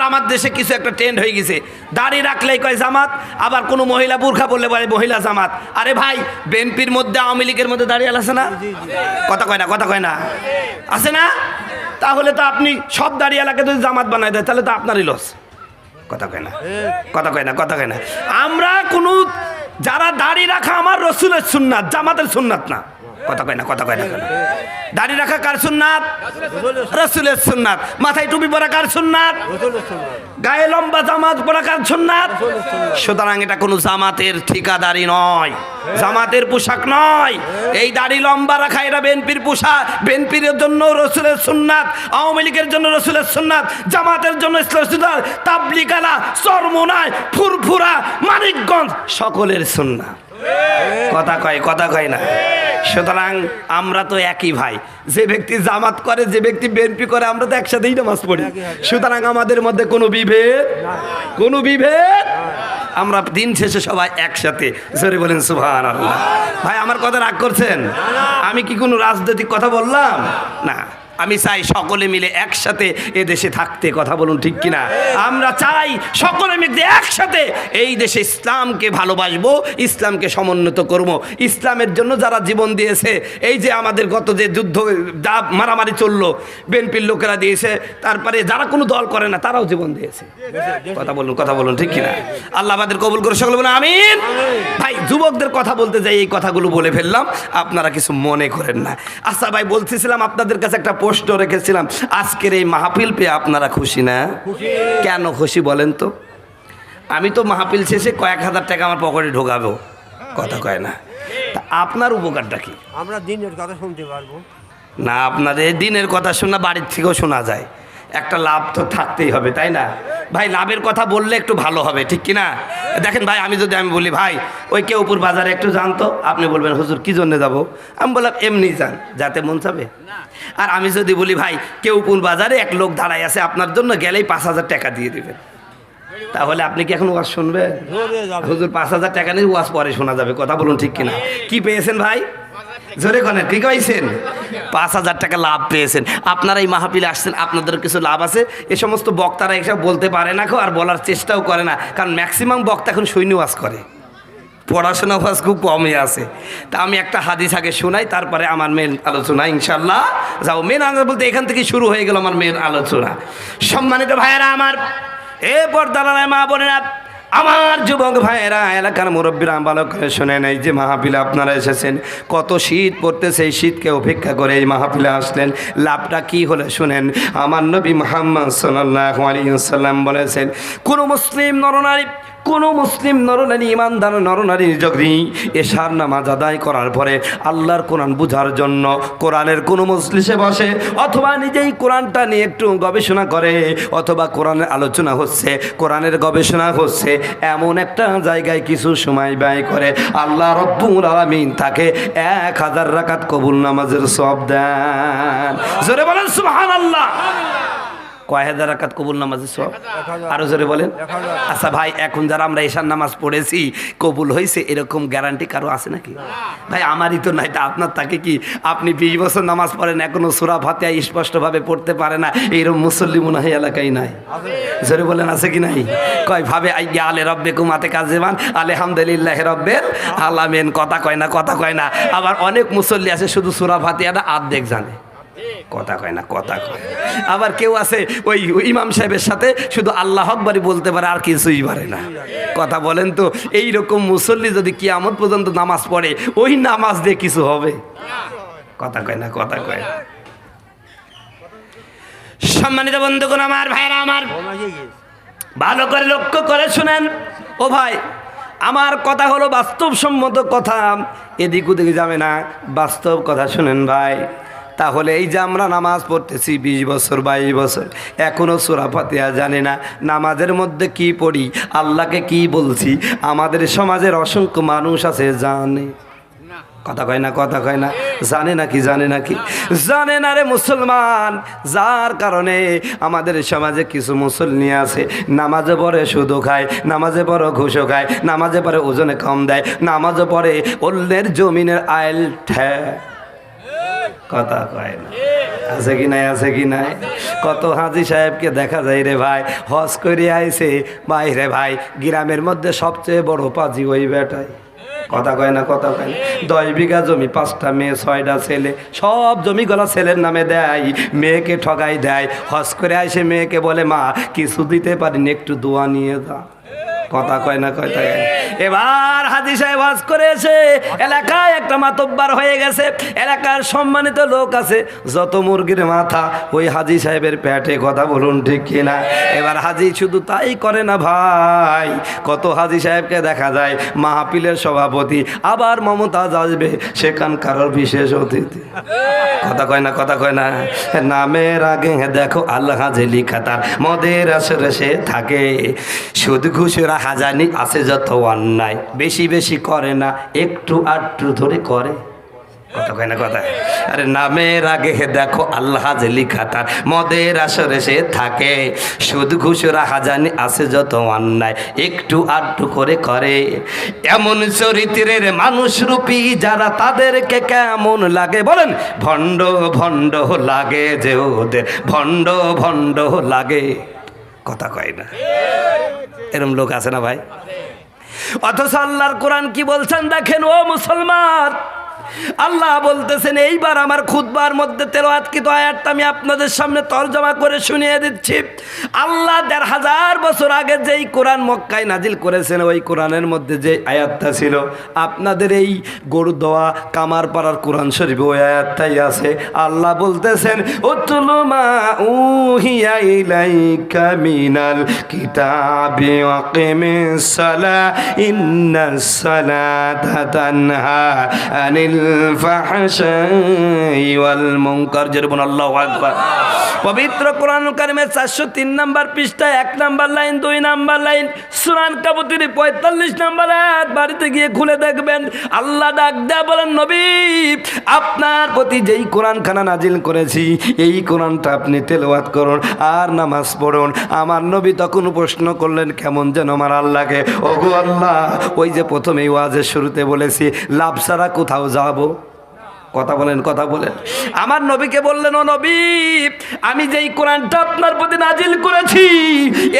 আমার দেশে কিছু একটা ট্রেন্ড হয়ে গেছে, দাড়ি রাখলেই কয় জামাত, আবার কোনো মহিলা বুরখা বললে বলে মহিলা জামাত। আরে ভাই, বিএনপির মধ্যে আওয়ামী লীগের মধ্যে দাঁড়িয়াল আছে না? কথা কয় না, কথা কয় না, আছে না? তাহলে তো আপনি সব দাঁড়িয়ালাকে যদি জামাত বানায় দেয় তাহলে তো আপনারই লস। কথা কয় না, কথা কয় না, কথা কয় না। আমরা কোনো যারা দাড়ি রাখা আমার রসুলের সুন্নাত, জামাতের সুন্নাত না। কথা কয় না, কথা কয় না। দাড়ি রাখা কার সুন্নাত? রসুলের সুন্নাত। মাথায় টুপি পরা কার সুন্নাত? গায়ে লম্বা জামাত পরা কার সুন্নাত? সুতরাং এটা কোনো জামাতের ঠিকাদারি নয়, জামাতের পোশাক নয়। এই দাড়ি লম্বা রাখা এটা বিএনপির পোশাক, বিএনপির জন্য রসুলের সুন্নাত, আওয়ামী লীগের জন্য রসুলের সুন্নাত, জামাতের জন্য ইসলামের সুন্নাত, তাবলিগালা, চরমোনাই, ফুরফুরা, মানিকগঞ্জ সকলের সুন্নাত। কথা কয়, কথা কয় না। সুতরাং আমরা তো একই ভাই, যে ব্যক্তি জামাত করে, যে ব্যক্তি বিএনপি করে, আমরা তো একসাথেই নামাজ পড়ি। সুতরাং আমাদের মধ্যে কোনো বিভেদ, কোনো বিভেদ, আমরা দিন শেষে সবাই একসাথে। জোরে বলেন সুবহানাল্লাহ। ভাই আমার কথা রাগ করছেন? আমি কি কোনো রাজনৈতিক কথা বললাম? না, আমি চাই সকলে মিলে একসাথে এ দেশে থাকতে। কথা বলুন ঠিক কিনা? আমরা চাই সকলে মিলে একসাথে এই দেশে ইসলামকে ভালোবাসবো, ইসলামকে সমুন্নত করব। ইসলামের জন্য যারা জীবন দিয়েছে, এই যে আমাদের গত যে যুদ্ধ মারামারি চললো, বিএনপির লোকেরা দিয়েছে, তারপরে যারা কোনো দল করে না তারাও জীবন দিয়েছে। কথা বলুন, কথা বলুন ঠিক কিনা? আল্লাহ আমাদের কবুল করে, সকলে বলুন আমিন। ভাই যুবকদের কথা বলতে যাই এই কথাগুলো বলে ফেললাম, আপনারা কিছু মনে করেন না। আচ্ছা ভাই, বলতেছিলাম আপনাদের কাছে একটা প্রশ্ন রেখেছিলাম, আজকের এই মাহফিল পেয়ে আপনারা খুশি না? কেন খুশি বলেন তো? আমি তো মাহফিল শেষে কয়েক হাজার টাকা আমার পকেটে ঢোকাবো। কথা কয় না। তা আপনার উপকারটা কি? আমরা দিনের কথা শুনতে পারবো না, আপনাদের দিনের কথা শোনা বাড়ির থেকেও শোনা যায়, একটা লাভ তো থাকতেই হবে, তাই না ভাই? লাভের কথা বললে একটু ভালো হবে, ঠিক কিনা? দেখেন ভাই, আমি বলি ভাই ওই কেউপুর বাজারে একটু জানতো, আপনি বলবেন হুজুর কি জন্য যাবো? আমি বললাম এমনি যান, যাতে মন চাবে। আর আমি যদি বলি ভাই কেউপুর বাজারে এক লোক দাঁড়াই আছে, আপনার জন্য গেলেই 5,000 টাকা দিয়ে দিবেন, তাহলে আপনি কি এখন ওয়াজ শুনবেন? হুজুর 5,000 টাকা নিয়ে ওয়াজ পরে শোনা যাবে। কথা বলুন ঠিক কিনা? কি পেয়েছেন ভাই? জোরে করেন, কি পাইছেন? 5,000 টাকা লাভ পেয়েছেন। আপনারা এই মাহফিলে আসছেন, আপনাদের কিছু লাভ আছে। এই সমস্ত বক্তারা এসব বলতে পারে না আর বলার চেষ্টাও করে না, কারণ ম্যাক্সিমাম বক্তা এখন সৈন্য ওয়াজ করে, পড়াশোনা ওয়াজ খুব কমই আছে। তা আমি একটা হাদিস আগে শোনাই, তারপরে আমার মেন আলোচনা ইনশাল্লাহ যাও। মেন আলোচনা বলতে এখান থেকে শুরু হয়ে গেল আমার মেন আলোচনা। সম্মানিত ভাইয়েরা আমার, এ পর্দার মা বোনেরা আমার, যুবক ভাইয়েরা, এলাকার মুরব্বীরা, ভালো করে শুনেন। এই যে মাহফিলে আপনারা এসেছেন, কত শীত পড়তেছে, এই শীতকে উপেক্ষা করে এই মাহফিলে আসলেন, লাভটা কি হলে শুনেন। আমার নবী মুহাম্মদ সাল্লাল্লাহু আলাইহি ওয়াসাল্লাম বলেছেন, কোনো মুসলিম নরনারী, কোনো মুসলিম নরনারী, ইমানদার নরনারী যদি এশার নামাজ আদায় করার পরে আল্লাহর কোরআন বোঝার জন্য কোরআনের কোনো মজলিসে বসে, অথবা নিজেই কোরআনটা নিয়ে একটু গবেষণা করে, অথবা কোরআনের আলোচনা হচ্ছে, কোরআনের গবেষণা হচ্ছে, এমন একটা জায়গায় কিছু সময় ব্যয় করে, আল্লাহ রব্বুল আলামিন তাকে 1000 রাকাত কবুল নামাজের সওয়াব দেন। জোরে বলেন সুবহানাল্লাহ। কয় হাজার রাকাত কবুল নামাজের সওয়াব? আরো জোরে বলেন। আচ্ছা ভাই, এখন যারা আমরা এশার নামাজ পড়েছি কবুল হয়েছে, এরকম গ্যারান্টি কারো আছে নাকি? ভাই আমারই তো নাই, তা আপনার তাকে কি? আপনি 20 বছর নামাজ পড়েন, এখনো সূরা ফাতিহা স্পষ্টভাবে পড়তে পারে না, এরকম মুসল্লি মনে হয় এলাকায় নাই। জোরে বলেন আছে কি নাই? কয় ভাবে আইয়া আলে রব্বিকুম আতিকাজিমান আলহামদুলিল্লাহি রাব্বিল আলামিন। কথা কয় না, কথা কয় না। আবার অনেক মুসল্লি আছে শুধু সূরা ফাতিহাটা অর্ধেক জানে। কথা কয় না, কথা কয়। আবার কেউ আছে ওই ইমাম সাহেবের সাথে শুধু আল্লাহু আকবার বলতে পারে, আর কিছুই পারে না। কথা বলেন তো, এই রকম মুসল্লি যদি কিয়ামত পর্যন্ত নামাজ পড়ে, ওই নামাজ দিয়ে কিছু হবে? কথা কয় না, কথা কয়। সম্মানিত বন্ধুগণ আমার, ভাইরা আমার, ভালো করে লক্ষ্য করে শুনেন। ও ভাই, আমার কথা হলো বাস্তবসম্মত কথা, এদিক ওদিকে যাবে না, বাস্তব কথা শুনেন ভাই। তাহলে এই যে আমরা নামাজ পড়তেছি 20 বছর 22 বছর, এখনও সূরা ফাতিহা জানি না, নামাজের মধ্যে কি পড়ি, আল্লাহকে কি বলছি, আমাদের সমাজের অসংখ্য মানুষ আছে জানে। কথা কয় না, কথা কয় না। জানে নাকি, জানে নাকি? জানে না রে মুসলমান। যার কারণে আমাদের সমাজে কিছু মুসল্লি আছে, নামাজে পড়ে সুদও খায়, নামাজে পড়ে ঘুষও খায়, নামাজে পড়ে ওজনে কম দেয়, নামাজে পড়ে অন্যের জমিনের আইল ঠে। কথা কয় না। আছে কি নাই, আছে কি নাই? কত হাজি সাহেবকে দেখা যায় রে ভাই, হজ করে আইছে বাইরে ভাই, গ্রামের মধ্যে সবচেয়ে বড় পাজি ওই বেটাই। কথা কয় না, কথা কয় না। 10 বিঘা জমি, 5টা মেয়ে, 6টা ছেলে, সব জমিগুলো ছেলের নামে দেয়, মেয়েকে ঠগাই দেয়। হজ করে আইসে মেয়েকে বলে, মা কিছু দিতে পারিনি, একটু দোয়া নিয়ে যা। কথা কয় না, কথা কয়। এবার হাজি সাহেব হজ করে এসে এলাকায় একটা মাতব্বার হয়ে গেছে, এলাকার সম্মানিত লোক আছে, যত মুরগির মাথা ওই হাজি সাহেবের পেটে। কথা বলুন ঠিক কিনা? এবার হাজি শুধু তাই করে না ভাই, কত হাজি সাহেবকে দেখা যায় মাহফিলের সভাপতি, আবার মমতাজ আসবে সেখানকার বিশেষ অতিথি। কথা কয় না, কথা কয় না। নামের আগে দেখো আল্লাহ হাজি লিখা, তার মদের আসরে সে থাকে, সুদ ঘুষের হাজানি আছে যত অন্যায়, বেশি বেশি করে না, একটু আধটু ধরে করে। কথা কয় না, কথা। আরে নামের আগে দেখো আল্লাহ যে লিখা, তার মদের আসরে সে থাকে, সুদ ঘুষের হাজানি আছে যত অন্যায়, একটু আধটু করে করে। এমন চরিত্রের মানুষ রূপী যারা, তাদেরকে কেমন লাগে বলেন? ভণ্ড ভণ্ড লাগে যে ওদের, ভণ্ড ভণ্ড লাগে। কথা কয় না, এরম লোক আছে না ভাই? অথচ আল্লাহর কোরআন কি বলছেন দেখেন ও মুসলমান। আল্লাহ বলতেছেন, এইবার আমার খুতবার মধ্যে তেলাওয়াতকৃত আয়াতটা আমি আপনাদের সামনে তরজমা করে শুনিয়ে দিচ্ছি। আল্লাহ 1500 বছর আগে যেই কোরআন মক্কায় নাজিল করেছেন, ওই কোরআনের মধ্যে যে আয়াতটা ছিল, আপনাদের এই গরুদোয়া কামারপাড়ার কোরআন শরীফ ওই আয়াতটাই আছে। আল্লাহ বলতেছেন, উতলু মা উহিয়া ইলাইকা মিনাল কিতাবি ওয়াকিমিস সালাহ ইন্নাস সালাতা তানহা আনিল ফাহশাই ওয়াল মুনকার। জরুন আল্লাহু আকবার। পবিত্র কোরআন কারিমের 403 নম্বর পৃষ্ঠা 1 নম্বর লাইন, 2 নম্বর লাইন, সূরা আনকাবুতের 45 নম্বর আয়াত বাড়িতে গিয়ে খুলে দেখবেন। আল্লাহ ডাক দেয়া বলেন, নবী আপনার প্রতি যেই কোরআনখানা নাজিল করেছি, এই কোরআনটা আপনি তেলাওয়াত করুন আর নামাজ পড়ুন। আমার নবী তখন প্রশ্ন করলেন, কেমন যেন আমার আল্লাহকে, ওগো আল্লাহ, ওই যে প্রথমেই ওয়াজের শুরুতে বলেছি লাভ ছাড়া কোথাও যাবো। কথা বলেন, কথা বলেন। আমার নবীকে বললেন, ও নবী আমি যেই কোরআনটা আপনার প্রতি নাজিল করেছি,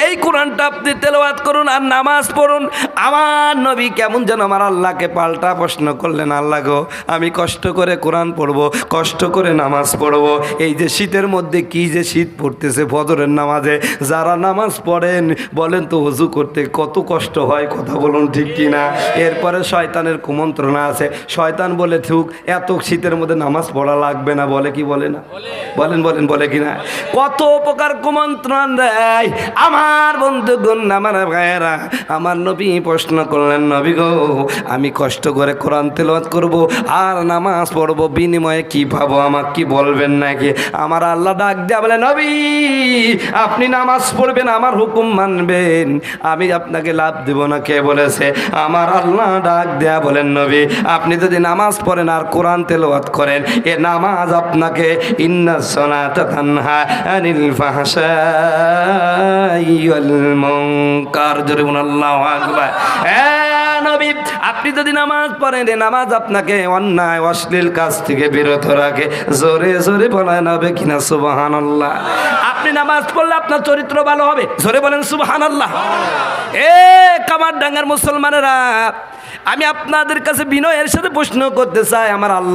এই কোরআনটা আপনি তেলাওয়াত করুন আর নামাজ পড়ুন। আমার নবী কেমন যেন আমার আল্লাহকে পাল্টা প্রশ্ন করলেন, আল্লাহ গো আমি কষ্ট করে কোরআন পড়বো, কষ্ট করে নামাজ পড়বো, এই যে শীতের মধ্যে কি যে শীত পড়তেছে, ফজরের নামাজে যারা নামাজ পড়েন বলেন তো ওযু করতে কত কষ্ট হয়। কথা বলুন ঠিক কিনা? এরপরে শয়তানের কুমন্ত্রণা আছে, শয়তান বলে থুক এত শীতের মধ্যে নামাজ পড়া লাগবে না, বলে কি বলে না? বলেন, বলেন, বলে কি না? কত প্রকার কুমন্ত্রণ দেয়। আমার বন্ধুগণ, আমার ভাইয়েরা, আমার নবী প্রশ্ন করলেন, নবী গো আমি কষ্ট করে কোরআন তেলাওয়াত করব আর নামাজ পড়ব, বিনিময়ে কি পাবো আমাকে কি বলবেন নাকি? আমার আল্লাহ ডাক দেয়া বলে, নবী আপনি নামাজ পড়বেন, আমার হুকুম মানবেন, আমি আপনাকে লাভ দেব না। কে বলেছে? আমার আল্লাহ ডাক দেয়া বলেন, নবী আপনি যদি নামাজ পড়েন আর কোরআন তেলাওয়াত করেন, এ নামাজ আপনাকে ইন্নাস সালাতা তানহা আনিল ফাহশাই ওয়াল মুনকার। জরুন আল্লাহু আকবার। নবী আপনি যদি নামাজ পড়েন, এ নামাজ আপনাকে অন্যায় অশ্লীল কাজ থেকে বিরত রাখে। জোরে জোরে বলেন হবে কিনা সুবহানাল্লাহ। আপনি নামাজ পড়লে আপনার চরিত্র ভালো হবে। জোরে বলেন সুবহানাল্লাহ। এ কামারডাঙ্গার মুসলমানেরা, আমি আপনাদের কাছে বিনয়ের সাথে প্রশ্ন করতে চাই, আমার আল্লাহ